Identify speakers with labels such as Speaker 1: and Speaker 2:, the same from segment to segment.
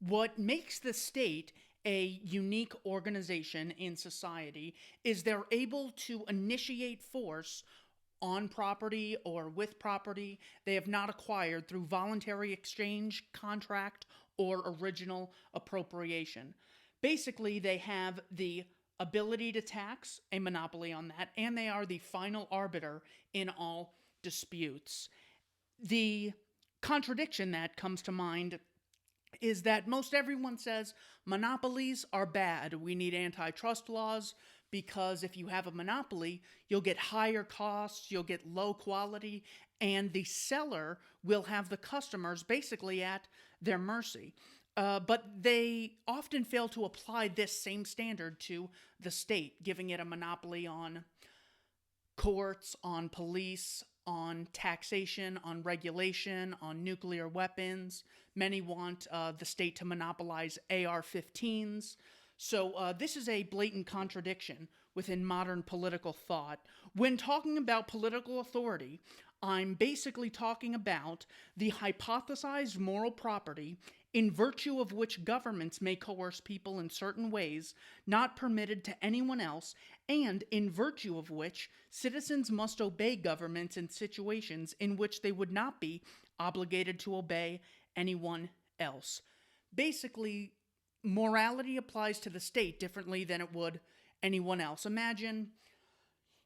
Speaker 1: What makes the state a unique organization in society is they're able to initiate force on property or with property they have not acquired through voluntary exchange, contract, or original appropriation. Basically, they have the ability to tax, a monopoly on that, and they are the final arbiter in all disputes. The contradiction that comes to mind is that most everyone says monopolies are bad. We need antitrust laws because if you have a monopoly, you'll get higher costs, you'll get low quality, and the seller will have the customers basically at their mercy. But they often fail to apply this same standard to the state, giving it a monopoly on courts, on police, on taxation, on regulation, on nuclear weapons. Many want the state to monopolize AR-15s. So this is a blatant contradiction within modern political thought. When talking about political authority, I'm basically talking about the hypothesized moral property in virtue of which governments may coerce people in certain ways not permitted to anyone else, and in virtue of which citizens must obey governments in situations in which they would not be obligated to obey anyone else. Basically, morality applies to the state differently than it would anyone else. Imagine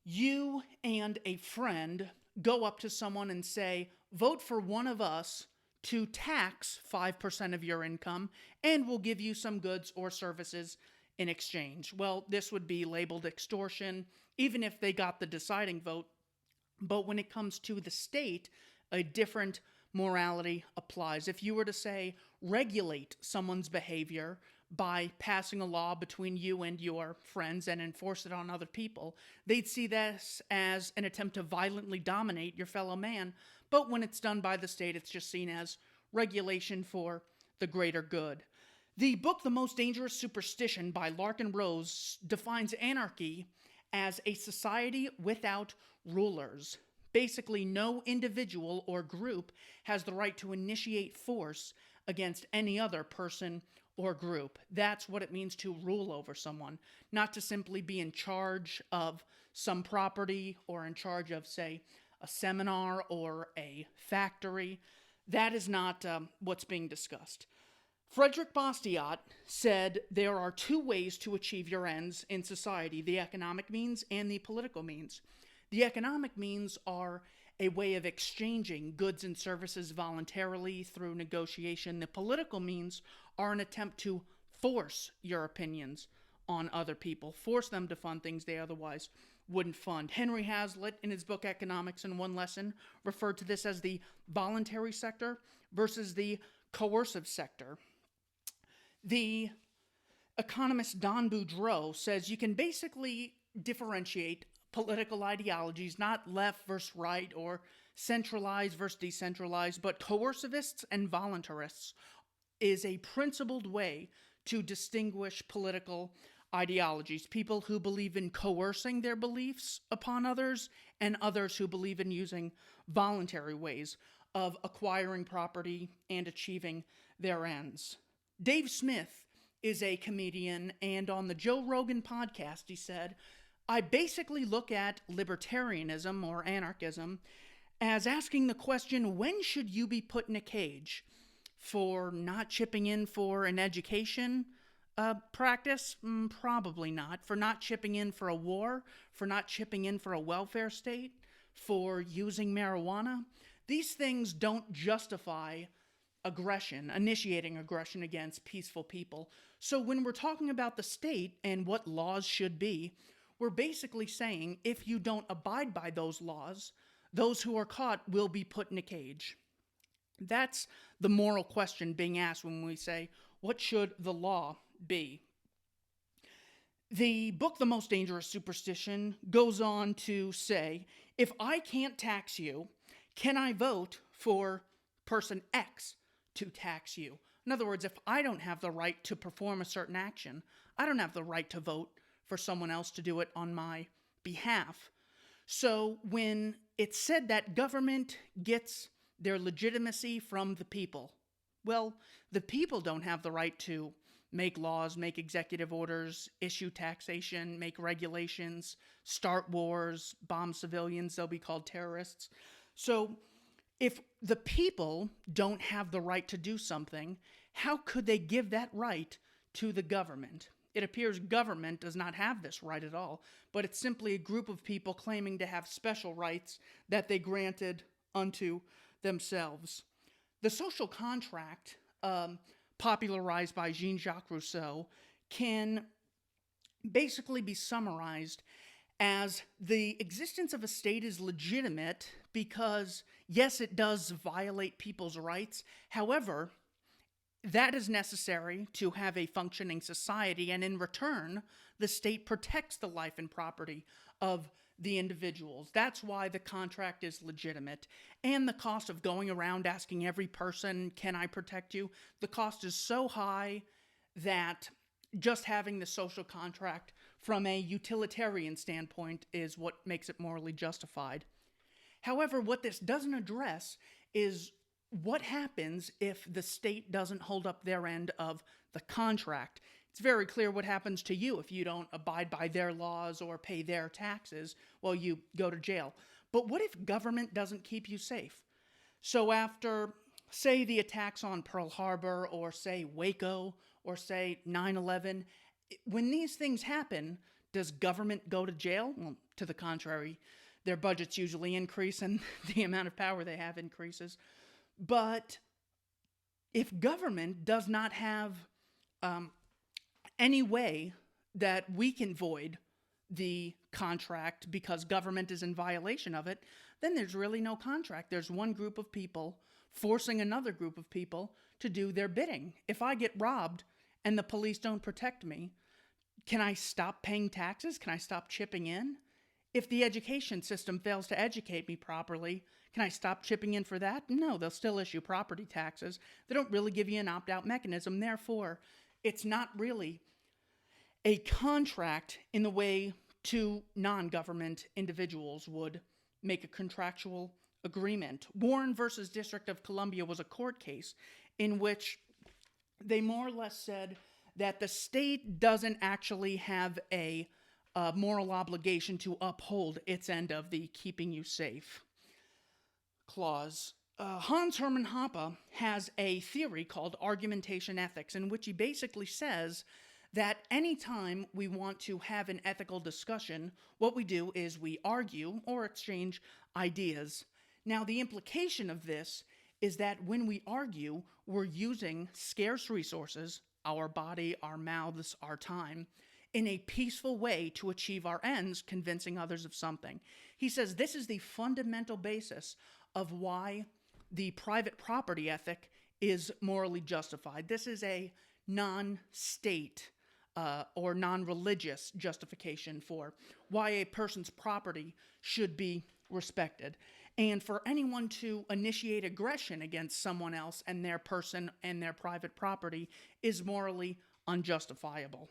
Speaker 1: you and a friend go up to someone and say, vote for one of us to tax 5% of your income, and we'll give you some goods or services in exchange. Well, this would be labeled extortion, even if they got the deciding vote. But when it comes to the state, a different morality applies. If you were to say, regulate someone's behavior by passing a law between you and your friends and enforce it on other people, they'd see this as an attempt to violently dominate your fellow man. But when it's done by the state, it's just seen as regulation for the greater good. The book The Most Dangerous Superstition by Larkin Rose defines anarchy as a society without rulers. Basically, no individual or group has the right to initiate force against any other person or group. That's what it means to rule over someone, not to simply be in charge of some property or in charge of, say, a seminar or a factory. That is not what's being discussed. Frederick Bastiat said there are two ways to achieve your ends in society, the economic means and the political means. The economic means are a way of exchanging goods and services voluntarily through negotiation. The political means are an attempt to force your opinions on other people, force them to fund things they otherwise wouldn't fund. Henry Hazlett, in his book Economics in One Lesson, referred to this as the voluntary sector versus the coercive sector. The economist Don Boudreaux says you can basically differentiate political ideologies, not left versus right or centralized versus decentralized, but coercivists and voluntarists is a principled way to distinguish political ideologies. People who believe in coercing their beliefs upon others, and others who believe in using voluntary ways of acquiring property and achieving their ends. Dave Smith is a comedian, and on the Joe Rogan podcast, he said, I basically look at libertarianism or anarchism as asking the question, when should you be put in a cage? For not chipping in for an education practice? Probably not. For not chipping in for a war? For not chipping in for a welfare state? For using marijuana? These things don't justify aggression, initiating aggression against peaceful people. So when we're talking about the state and what laws should be, we're basically saying if you don't abide by those laws, those who are caught will be put in a cage. That's the moral question being asked when we say, what should the law be? The book, The Most Dangerous Superstition, goes on to say, if I can't tax you, can I vote for person X to tax you? In other words, if I don't have the right to perform a certain action, I don't have the right to vote for someone else to do it on my behalf. So when it's said that government gets their legitimacy from the people, Well, the people don't have the right to make laws, make executive orders, issue taxation, make regulations, start wars, bomb civilians, they'll be called terrorists. So if the people don't have the right to do something, how could they give that right to the government? It appears government does not have this right at all, but it's simply a group of people claiming to have special rights that they granted unto themselves. The social contract, popularized by Jean-Jacques Rousseau, can basically be summarized as the existence of a state is legitimate because, yes, it does violate people's rights. However, that is necessary to have a functioning society, and in return, the state protects the life and property of the individuals. That's why the contract is legitimate. And the cost of going around asking every person, can I protect you? The cost is so high that just having the social contract from a utilitarian standpoint is what makes it morally justified. However, what this doesn't address is what happens if the state doesn't hold up their end of the contract. It's very clear what happens to you if you don't abide by their laws or pay their taxes. Well, you go to jail. But what if government doesn't keep you safe? So after, say, the attacks on Pearl Harbor, or say Waco, or say 9/11, when these things happen, does government go to jail? Well, to the contrary, their budgets usually increase and the amount of power they have increases. But if government does not have any way that we can void the contract because government is in violation of it, then there's really no contract. There's one group of people forcing another group of people to do their bidding. If I get robbed and the police don't protect me, can I stop paying taxes? Can I stop chipping in? If the education system fails to educate me properly, can I stop chipping in for that? No, they'll still issue property taxes. They don't really give you an opt-out mechanism. Therefore, it's not really a contract in the way two non-government individuals would make a contractual agreement. Warren versus District of Columbia was a court case in which they more or less said that the state doesn't actually have a moral obligation to uphold its end of the keeping you safe clause. Hans Hermann Hoppe has a theory called Argumentation Ethics, in which he basically says that anytime we want to have an ethical discussion, what we do is we argue or exchange ideas. Now, the implication of this is that when we argue, we're using scarce resources, our body, our mouths, our time, in a peaceful way to achieve our ends, convincing others of something. He says this is the fundamental basis of why the private property ethic is morally justified. This is a non-state or non-religious justification for why a person's property should be respected. And for anyone to initiate aggression against someone else and their person and their private property is morally unjustifiable.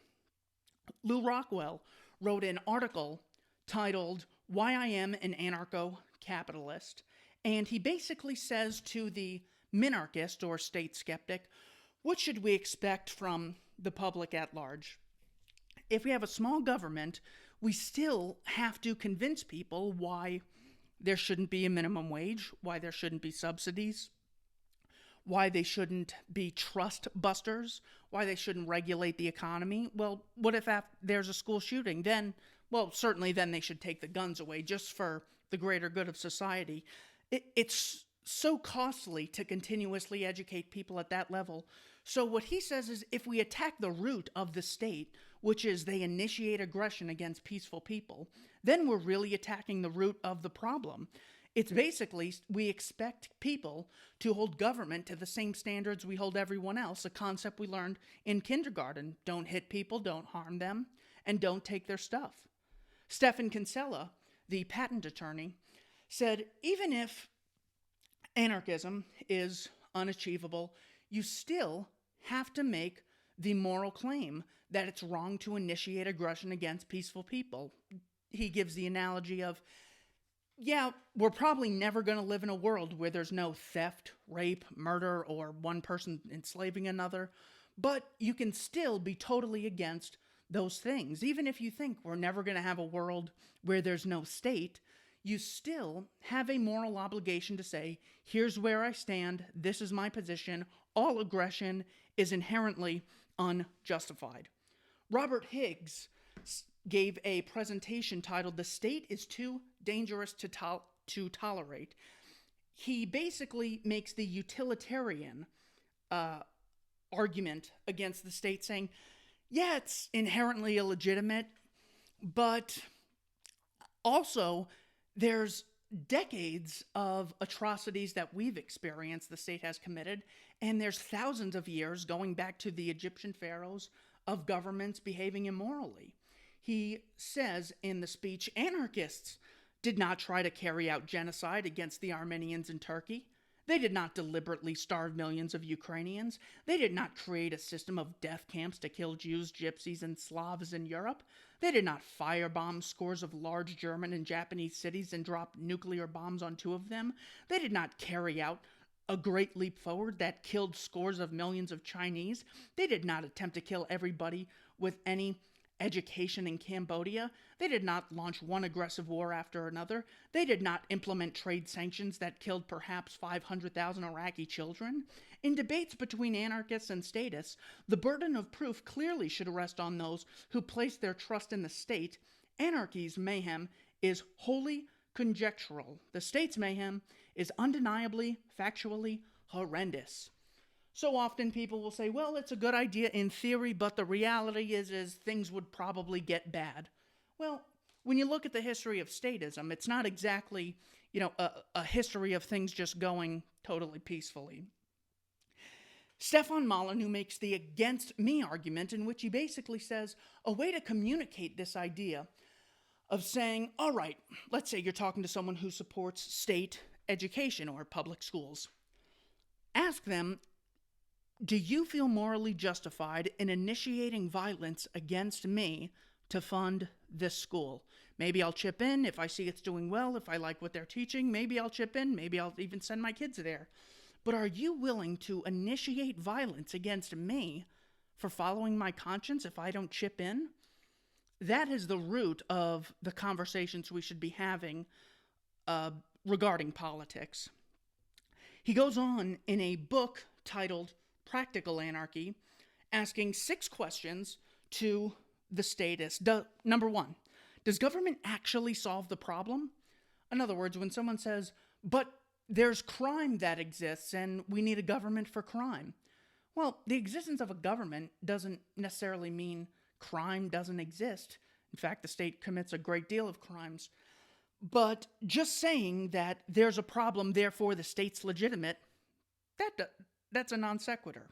Speaker 1: Lew Rockwell wrote an article titled Why I Am an Anarcho-Capitalist, and he basically says to the minarchist or state skeptic, what should we expect from the public at large? If we have a small government, we still have to convince people why there shouldn't be a minimum wage, why there shouldn't be subsidies, why they shouldn't be trust busters, why they shouldn't regulate the economy. Well, what if there's a school shooting? Then, well, certainly then they should take the guns away just for the greater good of society. It's so costly to continuously educate people at that level. So what he says is if we attack the root of the state, which is they initiate aggression against peaceful people, then we're really attacking the root of the problem. It's basically, we expect people to hold government to the same standards we hold everyone else, a concept we learned in kindergarten. Don't hit people, don't harm them, and don't take their stuff. Stephan Kinsella, the patent attorney, said, even if anarchism is unachievable, you still have to make the moral claim that it's wrong to initiate aggression against peaceful people. He gives the analogy of Yeah, we're probably never going to live in a world where there's no theft, rape, murder, or one person enslaving another, but you can still be totally against those things. Even if you think we're never going to have a world where there's no state, you still have a moral obligation to say, here's where I stand, this is my position, all aggression is inherently unjustified. Robert Higgs gave a presentation titled "The State is Too Dangerous to Tolerate." He basically makes the utilitarian argument against the state, saying, yeah, it's inherently illegitimate, but also there's decades of atrocities that we've experienced the state has committed, and there's thousands of years going back to the Egyptian pharaohs of governments behaving immorally. He says in the speech, anarchists did not try to carry out genocide against the Armenians in Turkey. They did not deliberately starve millions of Ukrainians. They did not create a system of death camps to kill Jews, Gypsies, and Slavs in Europe. They did not firebomb scores of large German and Japanese cities and drop nuclear bombs on two of them. They did not carry out a great leap forward that killed scores of millions of Chinese. They did not attempt to kill everybody with any education in Cambodia. They did not launch one aggressive war after another. They did not implement trade sanctions that killed perhaps 500,000 Iraqi children. In debates between anarchists and statists, the burden of proof clearly should rest on those who place their trust in the state. Anarchy's mayhem is wholly conjectural. The state's mayhem is undeniably, factually horrendous. So often people will say, well, it's a good idea in theory, but the reality is things would probably get bad. Well, when you look at the history of statism, it's not exactly, a history of things just going totally peacefully. Stefan Molyneux makes the against me argument, in which he basically says a way to communicate this idea of saying, all right, let's say you're talking to someone who supports state education or public schools. Ask them, do you feel morally justified in initiating violence against me to fund this school? Maybe I'll chip in if I see it's doing well, if I like what they're teaching. Maybe I'll chip in. Maybe I'll even send my kids there. But are you willing to initiate violence against me for following my conscience if I don't chip in? That is the root of the conversations we should be having regarding politics. He goes on in a book titled Practical Anarchy, asking 6 questions to the statists. Number 1, does government actually solve the problem? In other words, when someone says, but there's crime that exists and we need a government for crime. Well, the existence of a government doesn't necessarily mean crime doesn't exist. In fact, the state commits a great deal of crimes. But just saying that there's a problem, therefore the state's legitimate, that's a non sequitur.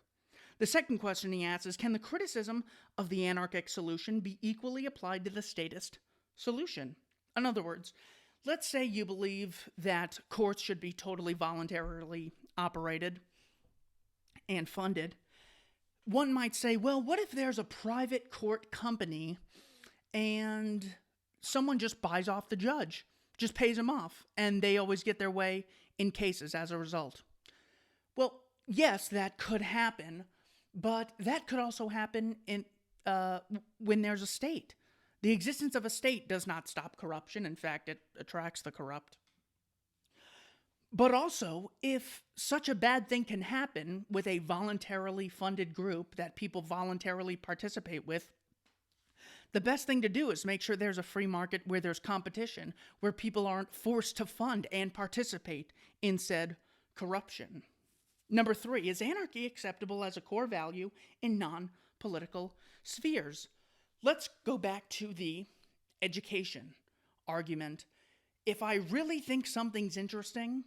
Speaker 1: The second question he asks is, can the criticism of the anarchic solution be equally applied to the statist solution? In other words, let's say you believe that courts should be totally voluntarily operated and funded. One might say, well, what if there's a private court company and someone just buys off the judge, just pays him off, and they always get their way in cases as a result? Well, yes, that could happen, but that could also happen when there's a state. The existence of a state does not stop corruption. In fact, it attracts the corrupt. But also, if such a bad thing can happen with a voluntarily funded group that people voluntarily participate with, the best thing to do is make sure there's a free market where there's competition, where people aren't forced to fund and participate in said corruption. Number 3, is anarchy acceptable as a core value in non-political spheres? Let's go back to the education argument. If I really think something's interesting,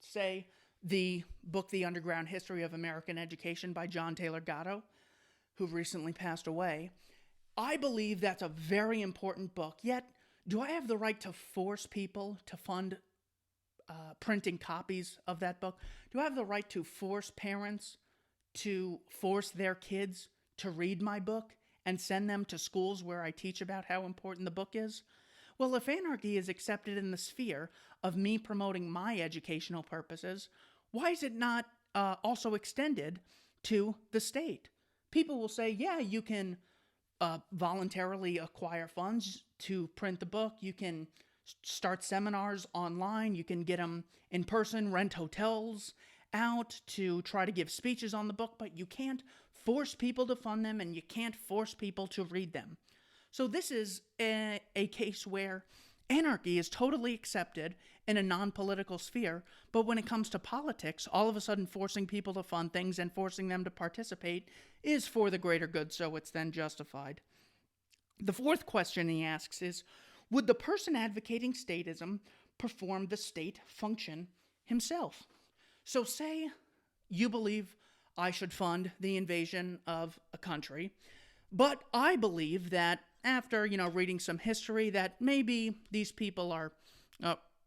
Speaker 1: say the book The Underground History of American Education by John Taylor Gatto, who recently passed away, I believe that's a very important book. Yet, do I have the right to force people to fund printing copies of that book? Do I have the right to force parents to force their kids to read my book and send them to schools where I teach about how important the book is? Well, if anarchy is accepted in the sphere of me promoting my educational purposes, why is it not also extended to the state? People will say, yeah, you can voluntarily acquire funds to print the book. You can start seminars online. You can get them in person, rent hotels out to try to give speeches on the book, but you can't force people to fund them and you can't force people to read them. So this is a case where anarchy is totally accepted in a non-political sphere, but when it comes to politics, all of a sudden forcing people to fund things and forcing them to participate is for the greater good, so it's then justified. The fourth question he asks is, would the person advocating statism perform the state function himself? So say you believe I should fund the invasion of a country, but I believe that after, reading some history, that maybe these people are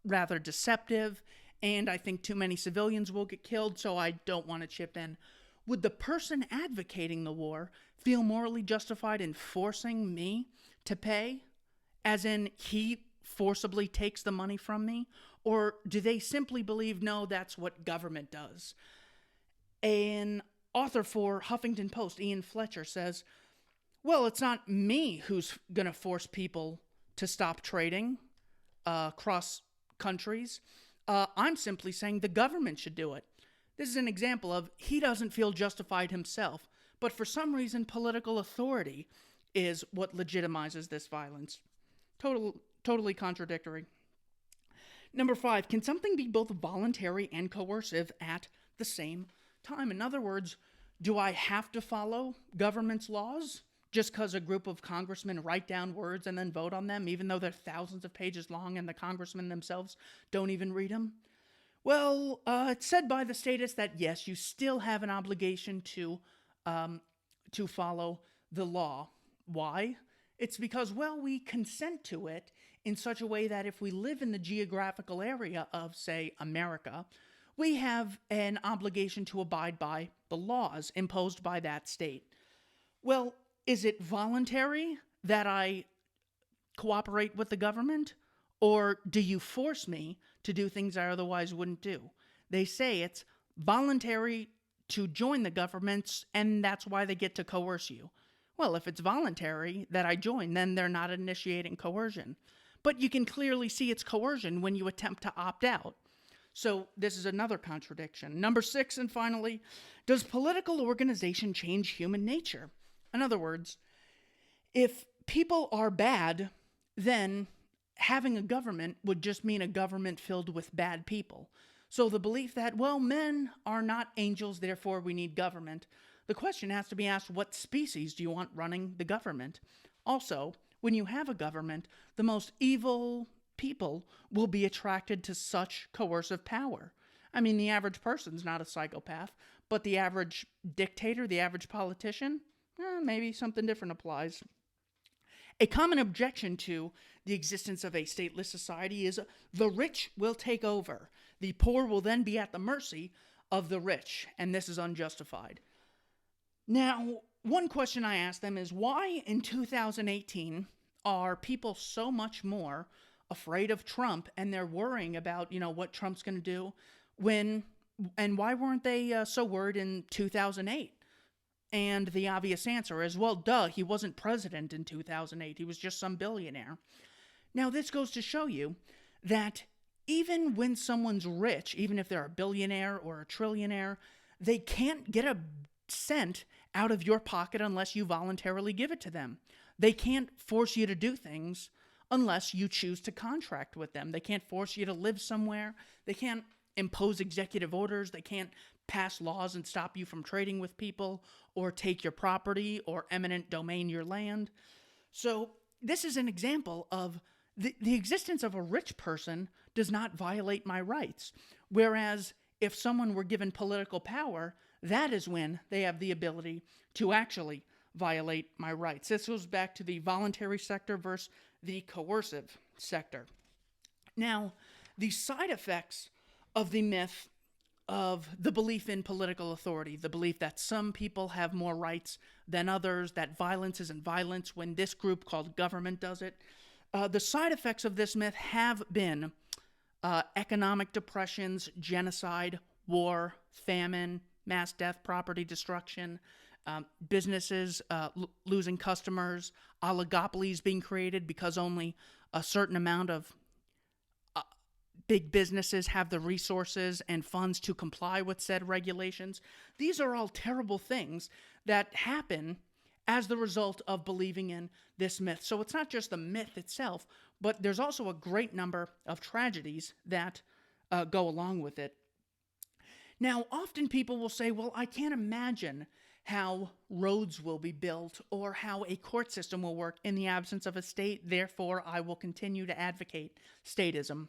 Speaker 1: rather deceptive, and I think too many civilians will get killed, so I don't want to chip in. Would the person advocating the war feel morally justified in forcing me to pay? As in, he forcibly takes the money from me? Or do they simply believe, no, that's what government does? An author for Huffington Post, Ian Fletcher, says, well, it's not me who's going to force people to stop trading across countries. I'm simply saying the government should do it. This is an example of he doesn't feel justified himself, but for some reason political authority is what legitimizes this violence. Totally contradictory. Number 5, can something be both voluntary and coercive at the same time? In other words, do I have to follow government's laws just because a group of congressmen write down words and then vote on them, even though they're thousands of pages long and the congressmen themselves don't even read them? Well, it's said by the statists that yes, you still have an obligation to follow the law. Why? It's because, well, we consent to it in such a way that if we live in the geographical area of, say, America, we have an obligation to abide by the laws imposed by that state. Well, is it voluntary that I cooperate with the government? Or do you force me to do things I otherwise wouldn't do? They say it's voluntary to join the governments, and that's why they get to coerce you. Well, if it's voluntary that I join, then they're not initiating coercion. But you can clearly see it's coercion when you attempt to opt out. So this is another contradiction. Number 6, and finally, does political organization change human nature? In other words, if people are bad, then having a government would just mean a government filled with bad people. So the belief that, well, men are not angels, therefore we need government. The question has to be asked, what species do you want running the government? Also, when you have a government, the most evil people will be attracted to such coercive power. I mean, the average person's not a psychopath, but the average dictator, the average politician, maybe something different applies. A common objection to the existence of a stateless society is the rich will take over. The poor will then be at the mercy of the rich, and this is unjustified. Now, one question I ask them is, why in 2018 are people so much more afraid of Trump and they're worrying about, what Trump's going to do and why weren't they so worried in 2008? And the obvious answer is, well, duh, he wasn't president in 2008. He was just some billionaire. Now, this goes to show you that even when someone's rich, even if they're a billionaire or a trillionaire, they can't get a cent out of your pocket unless you voluntarily give it to them. They can't force you to do things unless you choose to contract with them. They can't force you to live somewhere. They can't impose executive orders. They can't pass laws and stop you from trading with people or take your property or eminent domain your land. So this is an example of the existence of a rich person does not violate my rights. Whereas if someone were given political power, that is when they have the ability to actually violate my rights. This goes back to the voluntary sector versus the coercive sector. Now, the side effects of the myth of the belief in political authority, the belief that some people have more rights than others, that violence isn't violence when this group called government does it. The side effects of this myth have been economic depressions, genocide, war, famine, mass death, property destruction, businesses losing customers, oligopolies being created because only a certain amount of big businesses have the resources and funds to comply with said regulations. These are all terrible things that happen as the result of believing in this myth. So it's not just the myth itself, but there's also a great number of tragedies that go along with it. Now, often people will say, well, I can't imagine how roads will be built or how a court system will work in the absence of a state, therefore I will continue to advocate statism.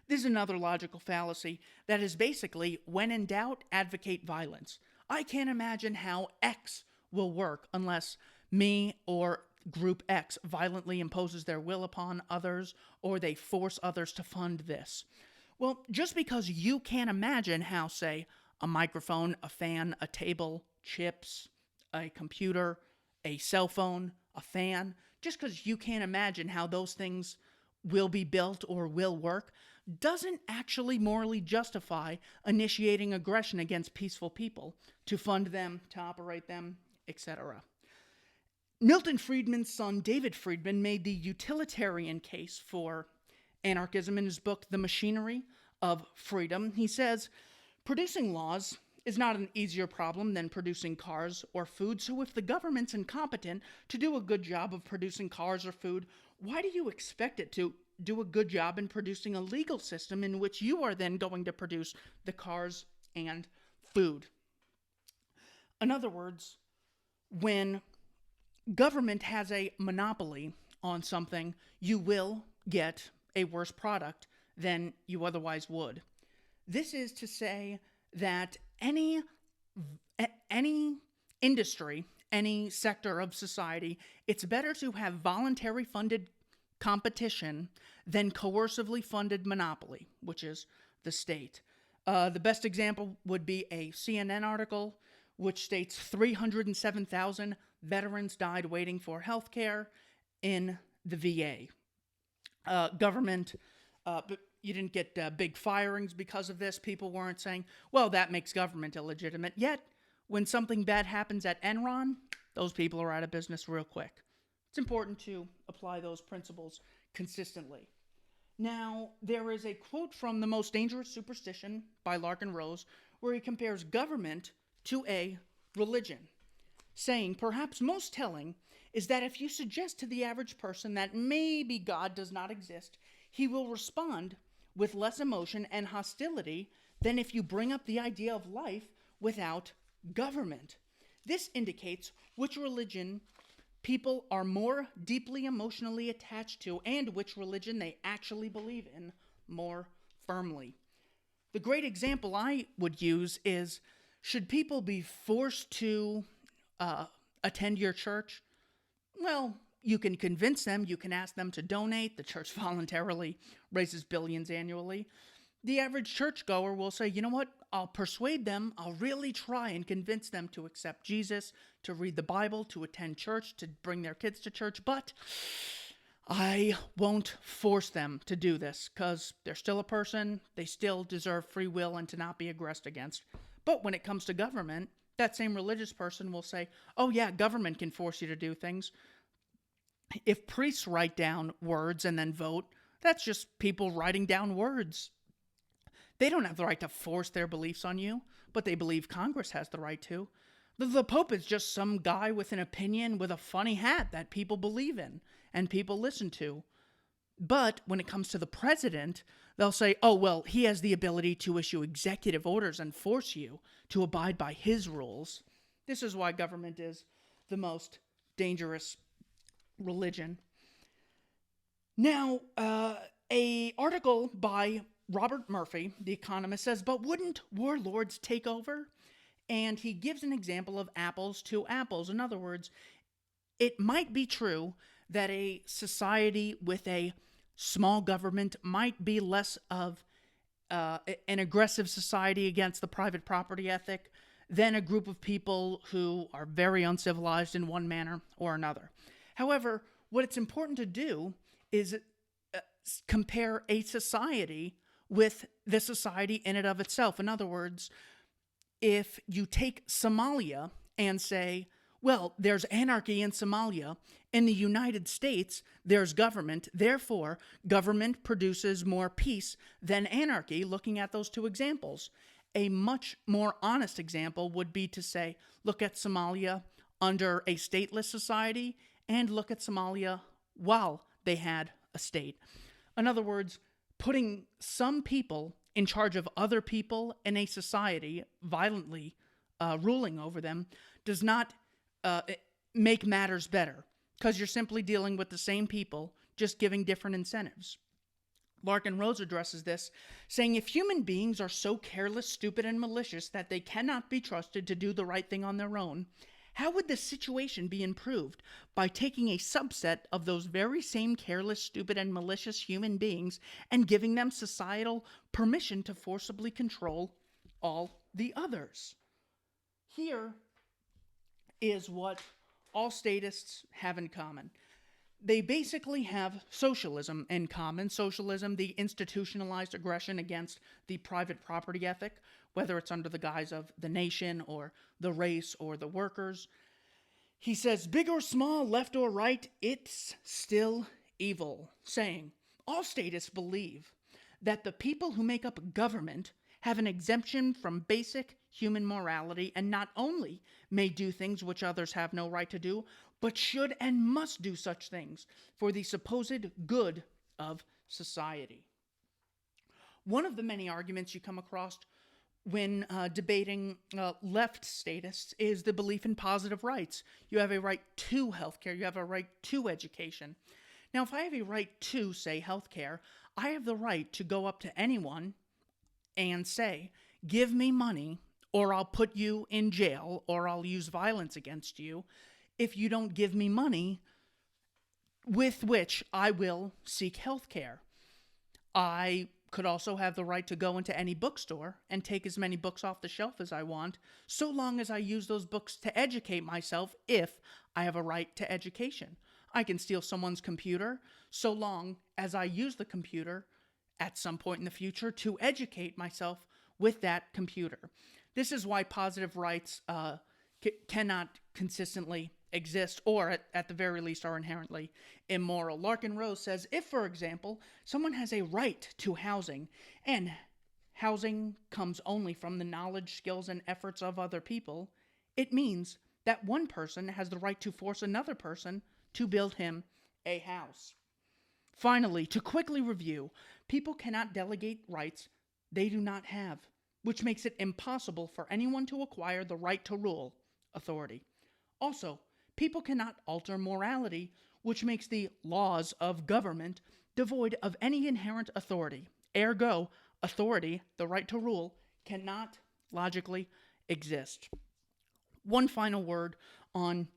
Speaker 1: This is another logical fallacy that is basically, when in doubt, advocate violence. I can't imagine how X will work unless me or Group X violently imposes their will upon others or they force others to fund this. Well, just because you can't imagine how, say, a microphone, a fan, a table, chips, a computer, a cell phone, a fan, just because you can't imagine how those things will be built or will work, doesn't actually morally justify initiating aggression against peaceful people to fund them, to operate them, etc. Milton Friedman's son, David Friedman, made the utilitarian case for anarchism in his book, The Machinery of Freedom. He says, producing laws is not an easier problem than producing cars or food, so if the government's incompetent to do a good job of producing cars or food, why do you expect it to do a good job in producing a legal system in which you are then going to produce the cars and food? In other words, when government has a monopoly on something, you will get a worse product than you otherwise would. This is to say that any industry, any sector of society, it's better to have voluntary funded competition than coercively funded monopoly, which is the state. The best example would be a CNN article which states 307,000 veterans died waiting for health care in the VA. Government, but you didn't get big firings because of this. People weren't saying, well, that makes government illegitimate. Yet, when something bad happens at Enron, those people are out of business real quick. It's important to apply those principles consistently. Now, there is a quote from The Most Dangerous Superstition by Larkin Rose where he compares government to a religion, saying, perhaps most telling is that if you suggest to the average person that maybe God does not exist, he will respond with less emotion and hostility than if you bring up the idea of life without government. This indicates which religion people are more deeply emotionally attached to and which religion they actually believe in more firmly. The great example I would use is, should people be forced to attend your church? Well, you can convince them, you can ask them to donate. The church voluntarily raises billions annually. The average churchgoer will say, you know what, I'll persuade them, I'll really try and convince them to accept Jesus, to read the Bible, to attend church, to bring their kids to church, but I won't force them to do this because they're still a person, they still deserve free will and to not be aggressed against. But when it comes to government, that same religious person will say, oh yeah, government can force you to do things. If priests write down words and then vote, that's just people writing down words. They don't have the right to force their beliefs on you, but they believe Congress has the right to. The Pope is just some guy with an opinion with a funny hat that people believe in and people listen to. But when it comes to the president, they'll say, oh, well, he has the ability to issue executive orders and force you to abide by his rules. This is why government is the most dangerous religion. Now, a article by Robert Murphy, the economist, says, but wouldn't warlords take over? And he gives an example of apples to apples. In other words, it might be true that a society with a small government might be less of an aggressive society against the private property ethic than a group of people who are very uncivilized in one manner or another. However, what it's important to do is compare a society with the society in and of itself. In other words, if you take Somalia and say, well, there's anarchy in Somalia. In the United States, there's government. Therefore, government produces more peace than anarchy, looking at those two examples. A much more honest example would be to say, look at Somalia under a stateless society and look at Somalia while they had a state. In other words, putting some people in charge of other people in a society, violently ruling over them, does not make matters better, because you're simply dealing with the same people, just giving different incentives. Larkin Rose addresses this, saying, if human beings are so careless, stupid, and malicious that they cannot be trusted to do the right thing on their own, how would the situation be improved by taking a subset of those very same careless, stupid, and malicious human beings and giving them societal permission to forcibly control all the others? Here is what all statists have in common. They basically have socialism in common. Socialism, the institutionalized aggression against the private property ethic, whether it's under the guise of the nation or the race or the workers. He says, big or small, left or right, it's still evil, saying, all statists believe that the people who make up government have an exemption from basic human morality and not only may do things which others have no right to do, but should and must do such things for the supposed good of society. One of the many arguments you come across when debating left statists is the belief in positive rights. You have a right to healthcare. You have a right to education. Now, if I have a right to, say, healthcare, I have the right to go up to anyone and say, give me money, or I'll put you in jail, or I'll use violence against you if you don't give me money with which I will seek health care. I could also have the right to go into any bookstore and take as many books off the shelf as I want, so long as I use those books to educate myself if I have a right to education. I can steal someone's computer so long as I use the computer at some point in the future to educate myself with that computer. This is why positive rights cannot consistently exist, or at the very least are inherently immoral. Larkin Rose says, if, for example, someone has a right to housing, and housing comes only from the knowledge, skills, and efforts of other people, it means that one person has the right to force another person to build him a house. Finally, to quickly review, people cannot delegate rights they do not have, which makes it impossible for anyone to acquire the right to rule, authority. Also, people cannot alter morality, which makes the laws of government devoid of any inherent authority. Ergo, authority, the right to rule, cannot logically exist. One final word on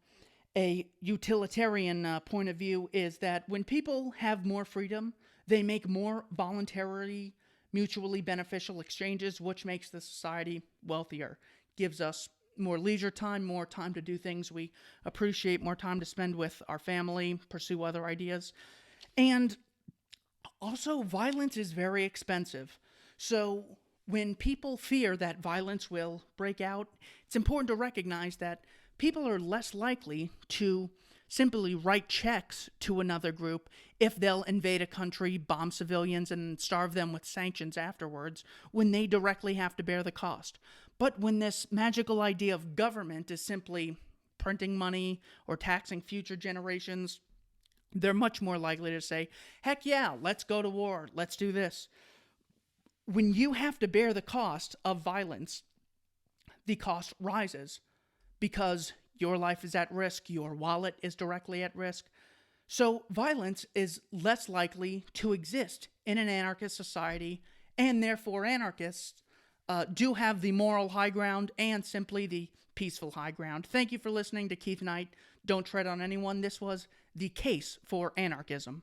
Speaker 1: a utilitarian point of view is that when people have more freedom, they make more voluntary, mutually beneficial exchanges, which makes the society wealthier, gives us more leisure time, more time to do things we appreciate, more time to spend with our family, pursue other ideas. And also, violence is very expensive. So when people fear that violence will break out, it's important to recognize that people are less likely to simply write checks to another group if they'll invade a country, bomb civilians, and starve them with sanctions afterwards, when they directly have to bear the cost. But when this magical idea of government is simply printing money or taxing future generations, they're much more likely to say, heck yeah, let's go to war, let's do this. When you have to bear the cost of violence, the cost rises because your life is at risk, your wallet is directly at risk. So violence is less likely to exist in an anarchist society, and therefore anarchists do have the moral high ground and simply the peaceful high ground. Thank you for listening to Keith Knight. Don't tread on anyone. This was The Case for Anarchism.